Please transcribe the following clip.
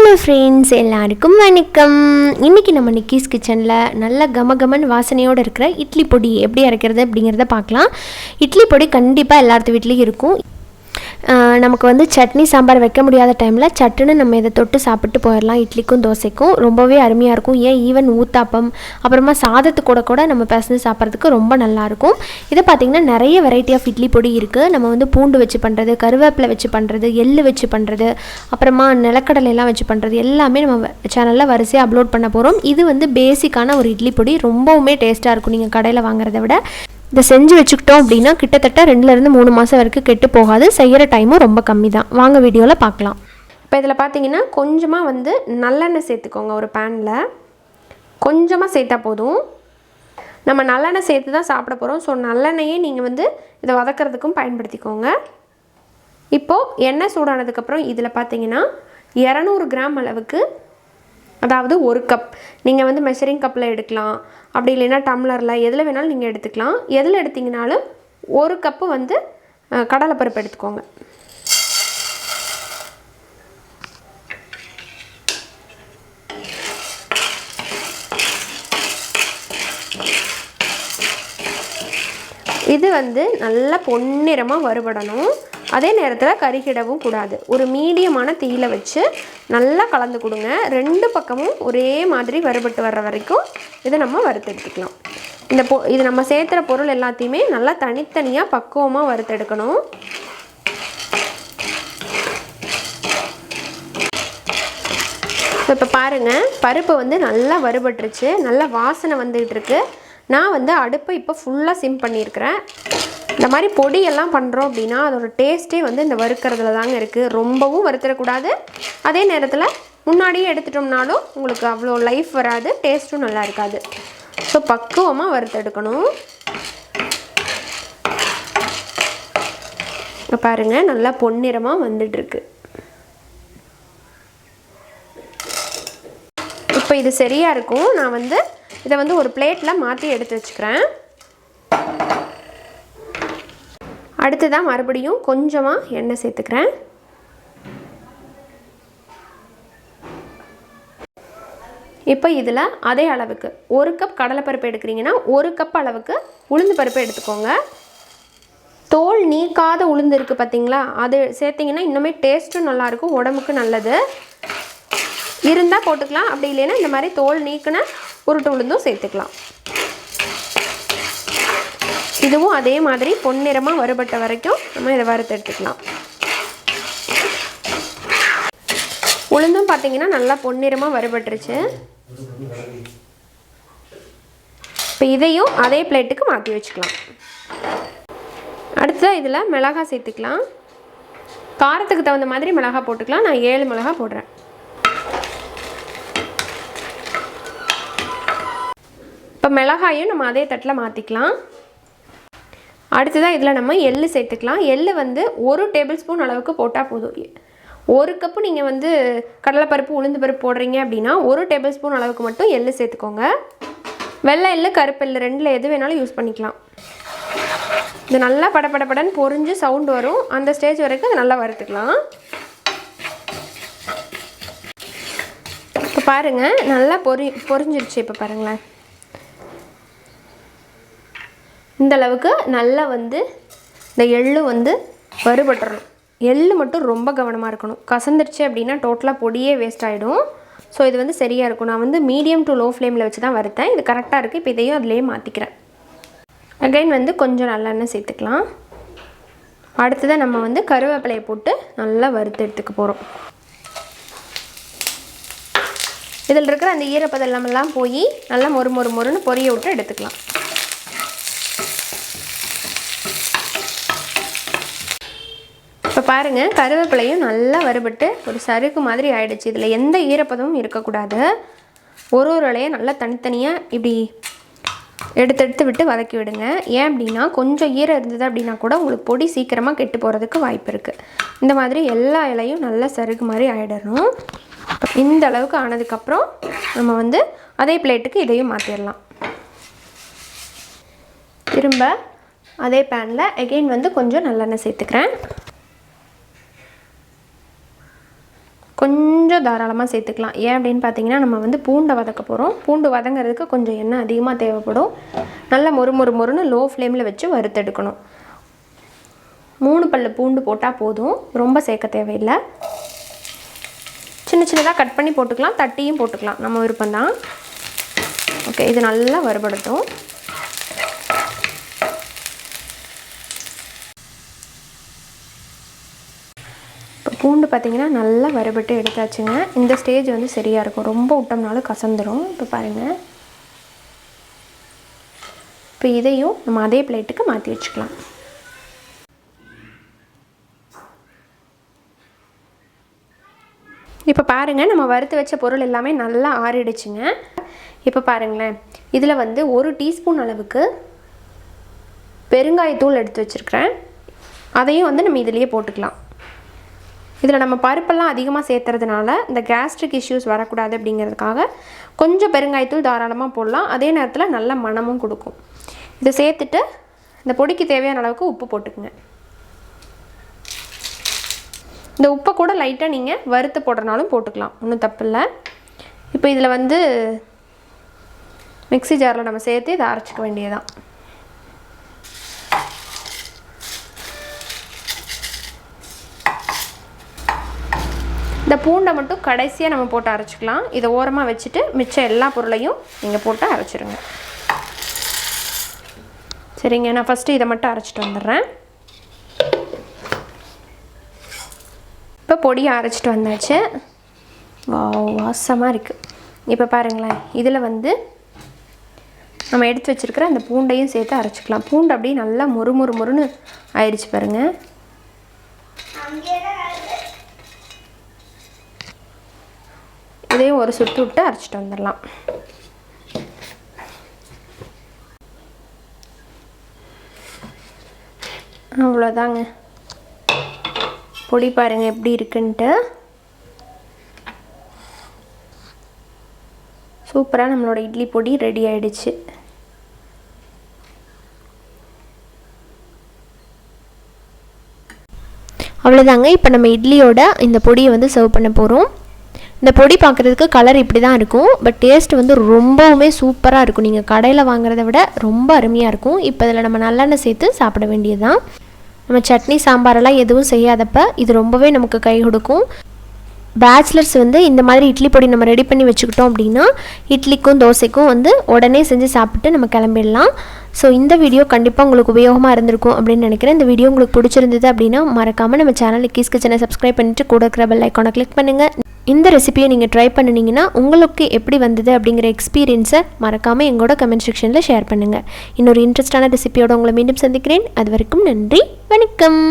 Hello friends, எல்லாருக்கும் வணக்கம். இன்றைக்கி நம்ம நிக்கிஸ் கிச்சனில் நல்ல கமகமன் வாசனையோடு இருக்கிற இட்லி பொடி எப்படி அரைக்கிறது அப்படிங்கிறத பார்க்கலாம். இட்லி பொடி கண்டிப்பாக எல்லாத்து வீட்லேயும் இருக்கும். நமக்கு வந்து சட்னி சாம்பார் வைக்க முடியாத டைமில் சட்டுன்னு நம்ம இதை தொட்டு சாப்பிட்டு போயிடலாம். இட்லிக்கும் தோசைக்கும் ரொம்பவே அருமையாக இருக்கும். ஏன் ஈவன் ஊத்தாப்பம் அப்புறமா சாதத்து கூட நம்ம பிசைஞ்சு சாப்பிட்றதுக்கு ரொம்ப நல்லாயிருக்கும். இதை பார்த்திங்கன்னா நிறைய வெரைட்டி ஆஃப் இட்லி பொடி இருக்குது. நம்ம வந்து பூண்டு வச்சு பண்ணுறது, கருவேப்பிலை வச்சு பண்ணுறது, எள்ளு வச்சு பண்ணுறது, அப்புறமா நிலக்கடலையெல்லாம் வச்சு பண்ணுறது எல்லாமே நம்ம சேனலில் வரிசையாக அப்லோட் பண்ண போகிறோம். இது வந்து பேசிக்கான ஒரு இட்லி பொடி, ரொம்பவுமே டேஸ்ட்டாக இருக்கும் நீங்கள் கடையில் வாங்குறத விட. இதை செஞ்சு வச்சுக்கிட்டோம் அப்படின்னா கிட்டத்தட்ட 2-3 மாதம் வரைக்கும் கெட்டு போகாது. செய்கிற டைமும் ரொம்ப கம்மி தான். வாங்க வீடியோவில் பார்க்கலாம். இப்போ இதில் பார்த்தீங்கன்னா கொஞ்சமாக வந்து நல்லெண்ணெய் சேர்த்துக்கோங்க. ஒரு பேனில் கொஞ்சமாக சேர்த்தா போதும். நம்ம நல்லெண்ணெய் சேர்த்து தான் சாப்பிட போகிறோம். ஸோ நல்லெண்ணெயே நீங்கள் வந்து இதை வதக்கிறதுக்கும் பயன்படுத்திக்கோங்க. இப்போது எண்ணெய் சூடானதுக்கப்புறம் இதில் பார்த்தீங்கன்னா 200 கிராம் அளவுக்கு, அதாவது 1 கப், நீங்கள் வந்து மெஷரிங் கப்பில் எடுக்கலாம், அப்படி இல்லைன்னா டம்ளரில், எதில் வேணாலும் நீங்கள் எடுத்துக்கலாம். எதில் எடுத்திங்கனாலும் 1 கப்பு வந்து கடலைப்பருப்பு எடுத்துக்கோங்க. இது வந்து நல்லா பொன்னிறமாக வறுபடணும். அதே நேரத்தில் கருகிடவும் கூடாது. ஒரு மீடியமான தீயில வச்சு நல்லா கலந்து கொடுங்க. 2 பக்கமும் ஒரே மாதிரி வறுபட்டு வர்ற வரைக்கும் இதை நம்ம வறுத்தெடுத்துக்கலாம். இது நம்ம சேர்த்துற பொருள் எல்லாத்தையுமே நல்லா தனித்தனியாக பக்குவமாக வறுத்தெடுக்கணும். இப்போ பாருங்கள், பருப்பு வந்து நல்லா வறுபட்டுருச்சு, நல்லா வாசனை வந்துகிட்டு இருக்கு. நான் வந்து அடுப்பை இப்போ ஃபுல்லாக சிம் பண்ணியிருக்கிறேன். இந்த மாதிரி பொடியெல்லாம் பண்ணுறோம் அப்படின்னா அதோட டேஸ்ட்டே வந்து இந்த வறுக்கிறதுல தாங்க இருக்குது. ரொம்பவும் வறுத்துடக்கூடாது, அதே நேரத்தில் முன்னாடியே எடுத்துட்டோம்னாலும் உங்களுக்கு அவ்வளோ லைஃப் வராது, டேஸ்ட்டும் நல்லா இருக்காது. ஸோ பக்குவமாக வறுத்தெடுக்கணும். பாருங்கள், நல்லா பொன்னிறமாக வந்துட்டுருக்கு. இப்போ இது சரியாக இருக்கும். நான் வந்து இதை வந்து ஒரு பிளேட்டில் மாற்றி எடுத்து வச்சுக்கிறேன். அடுத்ததான் மறுபடியும் கொஞ்சமாக எண்ணெய் சேர்த்துக்கிறேன். இப்போ இதில் அதே அளவுக்கு 1 கப் கடலைப்பருப்பு எடுக்கிறீங்கன்னா 1 கப் அளவுக்கு உளுந்து பருப்பு எடுத்துக்கோங்க. தோல் நீக்காத உளுந்து இருக்குது பார்த்தீங்களா, அது சேர்த்திங்கன்னா இன்னுமே டேஸ்ட்டும் நல்லாயிருக்கும், உடம்புக்கு நல்லது. இருந்தால் போட்டுக்கலாம், அப்படி இல்லைன்னா இந்த மாதிரி தோல் நீக்கின உருட்டு உளுந்தும் சேர்த்துக்கலாம். இதுவும் அதே மாதிரி பொன்னிறமாக வறுபட்ட வரைக்கும் நம்ம இதை வறுத்து எடுத்துக்கலாம். உளுந்தும் பார்த்தீங்கன்னா நல்லா பொன்னிறமாக வறுபட்டுருச்சு. இப்போ இதையும் அதே பிளேட்டுக்கு மாற்றி வச்சுக்கலாம். அடுத்து இதில் மிளகாய் சேர்த்துக்கலாம். காரத்துக்கு தகுந்த மாதிரி மிளகாய் போட்டுக்கலாம். நான் 7 மிளகாய் போடுறேன். இப்போ மிளகாயும் நம்ம அதே தட்டில் மாற்றிக்கலாம். அடுத்ததாக இதில் நம்ம எள்ளு சேர்த்துக்கலாம். எள்ளு வந்து 1 டேபிள் ஸ்பூன் அளவுக்கு போட்டால் போதும். 1 கப்பு நீங்கள் வந்து கடலைப்பருப்பு உளுந்து பருப்பு போடுறீங்க அப்படின்னா 1 டேபிள் ஸ்பூன் அளவுக்கு மட்டும் எள்ளு சேர்த்துக்கோங்க. வெள்ளை எள்ளு, கருப்பு எள்ளு, 2ல் எது வேணாலும் யூஸ் பண்ணிக்கலாம். இது நல்லா படப்படப்படன்னு பொரிஞ்சு சவுண்டு வரும். அந்த ஸ்டேஜ் வரைக்கும் அதை நல்லா வறுத்துக்கலாம். இப்போ பாருங்கள், நல்லா பொரிஞ்சிருச்சு. இப்போ பாருங்களேன், இந்த அளவுக்கு நல்லா வந்து இந்த எள்ளு வந்து வறுபட்டுறணும். எள்ளு மட்டும் ரொம்ப கவனமாக இருக்கணும். கசந்துருச்சு அப்படின்னா டோட்டலாக பொடியே வேஸ்ட் ஆகிடும். ஸோ இது வந்து சரியாக இருக்கும். நான் வந்து மீடியம் டு லோ ஃப்ளேமில் வச்சு தான் வறுத்தேன். இது கரெக்டாக இருக்குது. இப்போ இதையும் அதிலே மாற்றிக்கிறேன். அகைன் வந்து கொஞ்சம் நல்லெண்ணெய் சேர்த்துக்கலாம். அடுத்ததாக நம்ம வந்து கருவேப்பிலையை போட்டு நல்லா வறுத்து எடுத்துக்க போகிறோம். இதில் இருக்கிற அந்த ஈரப்பதெல்லாம் போய் நல்லா மொறுன்னு பொரிய விட்டு எடுத்துக்கலாம். இப்போ பாருங்கள், கருவேப்பிலையும் நல்லா வறுபட்டு ஒரு சறுக்கு மாதிரி ஆகிடுச்சு. இதில் எந்த ஈரப்பதமும் இருக்கக்கூடாது. ஒரு இலையை நல்லா தனித்தனியாக இப்படி எடுத்து விட்டு வதக்கி விடுங்க. ஏன் அப்படின்னா கொஞ்சம் ஈரம் இருந்தது அப்படின்னா கூட உங்களுக்கு பொடி சீக்கிரமாக கெட்டு போகிறதுக்கு வாய்ப்பு இருக்குது. இந்த மாதிரி எல்லா இலையும் நல்லா சறுக்கு மாதிரி ஆகிடணும். இந்த அளவுக்கு ஆனதுக்கப்புறம் நம்ம வந்து அதே பிளேட்டுக்கு இதையும் மாற்றிடலாம். திரும்ப அதே பேனில் அகெயின் வந்து கொஞ்சம் நல்லெண்ணெய் சேர்த்துக்கிறேன். கொஞ்சம் தாராளமாக சேர்த்துக்கலாம். ஏன் அப்படின்னு பார்த்தீங்கன்னா நம்ம வந்து பூண்டை வதக்க போகிறோம். பூண்டு வதங்கிறதுக்கு கொஞ்சம் எண்ணெய் அதிகமாக தேவைப்படும். நல்லா மொறுன்னு லோ ஃப்ளேமில் வச்சு வறுத்தெடுக்கணும். 3 பல்லு பூண்டு போட்டால் போதும், ரொம்ப சேர்க்க தேவையில்லை. சின்னதாக கட் பண்ணி போட்டுக்கலாம், தட்டியும் போட்டுக்கலாம், நம்ம விருப்பம்தான். ஓகே, இது நல்லா வறுபடட்டும். இப்போ பூண்டு பார்த்திங்கன்னா நல்லா வறுபட்டு எடுத்தாச்சுங்க. இந்த ஸ்டேஜ் வந்து சரியாக இருக்கும். ரொம்ப விட்டோம்னாலும் கசந்துடும். இப்போ பாருங்கள். இப்போ இதையும் நம்ம அதே பிளேட்டுக்கு மாற்றி வச்சுக்கலாம். இப்போ பாருங்கள், நம்ம வறுத்து வச்ச பொருள் எல்லாமே நல்லா ஆறிடுச்சுங்க. இப்போ பாருங்களேன், இதில் வந்து 1 டீஸ்பூன் அளவுக்கு பெருங்காயத்தூள் எடுத்து வச்சுருக்கிறேன். அதையும் வந்து நம்ம இதிலேயே போட்டுக்கலாம். இதில் நம்ம பருப்பெல்லாம் அதிகமாக சேர்த்துறதுனால இந்த கேஸ்ட்ரிக் இஷ்யூஸ் வரக்கூடாது அப்படிங்கிறதுக்காக கொஞ்சம் பெருங்காயத்தூள் தாராளமாக போடலாம். அதே நேரத்தில் நல்ல மணமும் கொடுக்கும். இதை சேர்த்துட்டு இந்த பொடிக்கு தேவையான அளவுக்கு உப்பு போட்டுக்குங்க. இந்த உப்பை கூட லைட்டாக நீங்கள் வறுத்து போடுறனாலும் போட்டுக்கலாம், ஒன்றும் தப்பு இல்லை. இப்போ இதில் வந்து மிக்ஸி ஜாரில் நம்ம சேர்த்து இதை அரைச்சிக்க வேண்டியதான். இந்த பூண்டை மட்டும் கடைசியாக நம்ம போட்டு அரைச்சிக்கலாம். இதை ஓரமாக வச்சுட்டு மிச்சம் எல்லா பொருளையும் நீங்கள் போட்டு அரைச்சிடுங்க. சரிங்க, நான் ஃபஸ்ட்டு இதை மட்டும் அரைச்சிட்டு வந்துடுறேன். இப்போ பொடியை அரைச்சிட்டு வந்தாச்சு. வாசமாக இருக்குது. இப்போ பாருங்களேன், இதில் வந்து நம்ம எடுத்து வச்சுருக்கிற அந்த பூண்டையும் சேர்த்து அரைச்சிக்கலாம். பூண்டு அப்படியே நல்லா மொறுன்னு ஆயிடுச்சு பாருங்கள். இதையும் ஒரு சுட்டு விட்டு அரைச்சிட்டு வந்துடலாம். அவ்வளோதாங்க. பொடி பாருங்கள் எப்படி இருக்குன்ட்டு. சூப்பராக நம்மளோட இட்லி பொடி ரெடி ஆயிடுச்சு. அவ்வளோதாங்க. இப்போ நம்ம இட்லியோட இந்த பொடியை வந்து சர்வ் பண்ண போகிறோம். இந்த பொடி பார்க்குறதுக்கு கலர் இப்படி தான் இருக்கும், பட் டேஸ்ட் வந்து ரொம்பவுமே சூப்பராக இருக்கும். நீங்கள் கடையில் வாங்குறத விட ரொம்ப அருமையாக இருக்கும். இப்போ இதில் நம்ம நல்லெண்ணெய் சேர்த்து சாப்பிட வேண்டியது தான். நம்ம சட்னி சாம்பாரெல்லாம் எதுவும் செய்யாதப்ப இது ரொம்பவே நமக்கு கை கொடுக்கும். பேச்சுலர்ஸ் வந்து இந்த மாதிரி இட்லி பொடி நம்ம ரெடி பண்ணி வச்சுக்கிட்டோம் அப்படின்னா இட்லிக்கும் தோசைக்கும் வந்து உடனே செஞ்சு சாப்பிட்டு நம்ம கிளம்பிடலாம். ஸோ இந்த வீடியோ கண்டிப்பாக உங்களுக்கு உபயோகமாக இருந்திருக்கும் அப்படின்னு நினைக்கிறேன். இந்த வீடியோ உங்களுக்கு பிடிச்சிருந்தது அப்படின்னா மறக்காமல் நம்ம சேனல் நிக்கிஸ் கிச்சனை சப்ஸ்கிரைப் பண்ணிவிட்டு கூட இருக்கிற பெல் ஐக்கானை கிளிக் பண்ணுங்கள். இந்த ரெசிபியை நீங்கள் ட்ரை பண்ணினீங்கன்னா உங்களுக்கு எப்படி வந்தது அப்படிங்கிற எக்ஸ்பீரியன்ஸை மறக்காமல் எங்களோட கமெண்ட் செக்ஷனில் ஷேர் பண்ணுங்கள். இன்னொரு இன்ட்ரெஸ்டான ரெசிபியோட உங்களை மீண்டும் சந்திக்கிறேன். அது வரைக்கும் நன்றி, வணக்கம்.